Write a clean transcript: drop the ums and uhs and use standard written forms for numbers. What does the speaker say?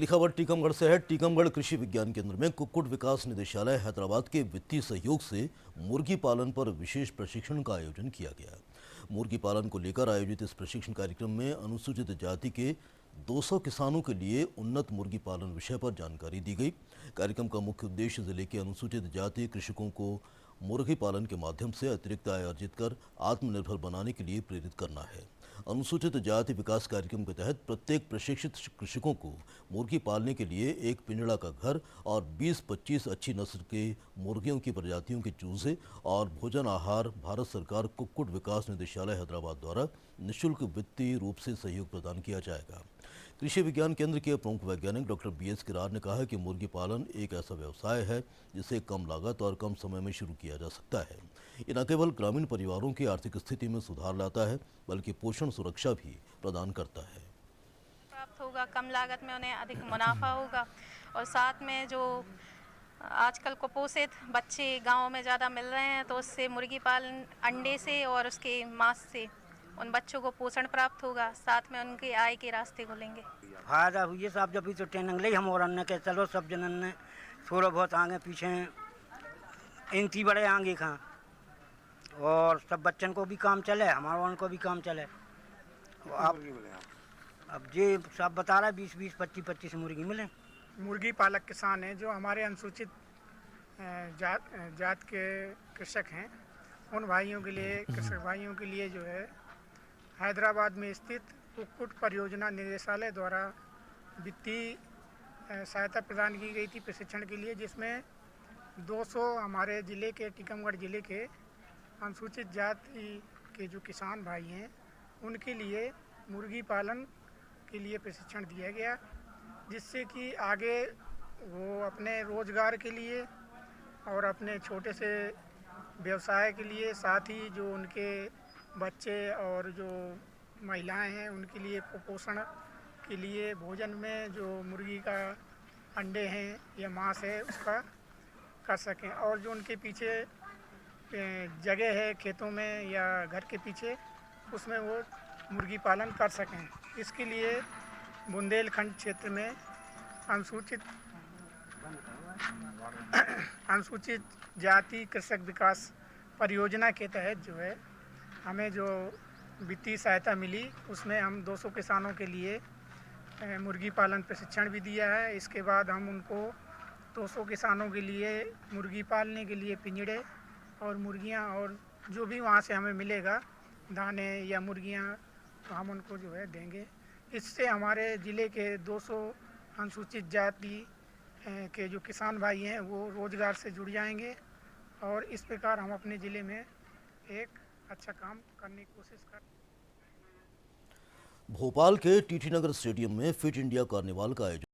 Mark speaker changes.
Speaker 1: खबर टीकमगढ़ से है। टीकमगढ़ कृषि विज्ञान केंद्र में कुक्कुट विकास निदेशालय हैदराबाद के वित्तीय सहयोग से मुर्गी पालन पर विशेष प्रशिक्षण का आयोजन किया गया। मुर्गी पालन को लेकर आयोजित इस प्रशिक्षण कार्यक्रम में अनुसूचित जाति के 200 किसानों के लिए उन्नत मुर्गी पालन विषय पर जानकारी दी गई। कार्यक्रम का मुख्य उद्देश्य जिले के अनुसूचित जाति कृषकों को मुर्गी पालन के माध्यम से अतिरिक्त आय अर्जित कर आत्मनिर्भर बनाने के लिए प्रेरित करना है। अनुसूचित जाति विकास कार्यक्रम के तहत प्रत्येक प्रशिक्षित कृषकों को मुर्गी पालने के लिए एक पिंजड़ा का घर और 20-25 अच्छी नस्ल के मुर्गियों की प्रजातियों के चूजे और भोजन आहार भारत सरकार कुक्कुट विकास निदेशालय हैदराबाद द्वारा निःशुल्क वित्तीय रूप से सहयोग प्रदान किया जाएगा। कृषि विज्ञान केंद्र के प्रमुख वैज्ञानिक डॉक्टर BS किरार ने कहा है कि मुर्गी पालन एक ऐसा व्यवसाय है जिसे कम लागत और कम समय में शुरू किया जा सकता है। ये न केवल ग्रामीण परिवारों की आर्थिक स्थिति में सुधार लाता है बल्कि पोषण सुरक्षा भी प्रदान करता है।
Speaker 2: प्राप्त होगा, कम लागत में उन्हें अधिक मुनाफा होगा और साथ में जो आजकल कुपोषित बच्चे गाँव में ज़्यादा मिल रहे हैं तो उससे मुर्गी पालन अंडे से और उसके मांस से उन बच्चों को पोषण प्राप्त होगा, साथ में उनके आय के रास्ते खुलेंगे।
Speaker 3: फायदा हुई सब जब भी तो ट्रेनिंग ली हम और अन्य के चलो सब जनन ने थोड़ा बहुत आगे पीछे इंती बड़े आगे खां और सब बच्चन को भी काम चले, हमारा उनको भी काम चले। अब ये सब बता रहा है 20-20, 25-25 मुर्गी मिले।
Speaker 4: मुर्गी पालक किसान हैं जो हमारे अनुसूचित जात के कृषक हैं, उन भाइयों के लिए, कृषक भाइयों के लिए जो है हैदराबाद में स्थित कुक्कुट परियोजना निदेशालय द्वारा वित्तीय सहायता प्रदान की गई थी प्रशिक्षण के लिए, जिसमें 200 हमारे ज़िले के टीकमगढ़ ज़िले के अनुसूचित जाति के जो किसान भाई हैं उनके लिए मुर्गी पालन के लिए प्रशिक्षण दिया गया, जिससे कि आगे वो अपने रोज़गार के लिए और अपने छोटे से व्यवसाय के लिए, साथ ही जो उनके बच्चे और जो महिलाएं हैं उनके लिए कुपोषण के लिए भोजन में जो मुर्गी का अंडे हैं या मांस है उसका कर सकें, और जो उनके पीछे जगह है खेतों में या घर के पीछे उसमें वो मुर्गी पालन कर सकें। इसके लिए बुंदेलखंड क्षेत्र में अनुसूचित जाति कृषक विकास परियोजना के तहत जो है हमें जो वित्तीय सहायता मिली उसमें हम 200 किसानों के लिए मुर्गी पालन प्रशिक्षण भी दिया है। इसके बाद हम उनको 200 किसानों के लिए मुर्गी पालने के लिए पिंजड़े और मुर्गियां और जो भी वहाँ से हमें मिलेगा दाने या मुर्गियां तो हम उनको जो है देंगे। इससे हमारे ज़िले के 200 अनुसूचित जाति के जो किसान भाई हैं वो रोज़गार से जुड़ जाएंगे और इस प्रकार हम अपने ज़िले में एक अच्छा काम करने की कोशिश कर।
Speaker 1: भोपाल के TT नगर स्टेडियम में फिट इंडिया कार्निवाल का आयोजन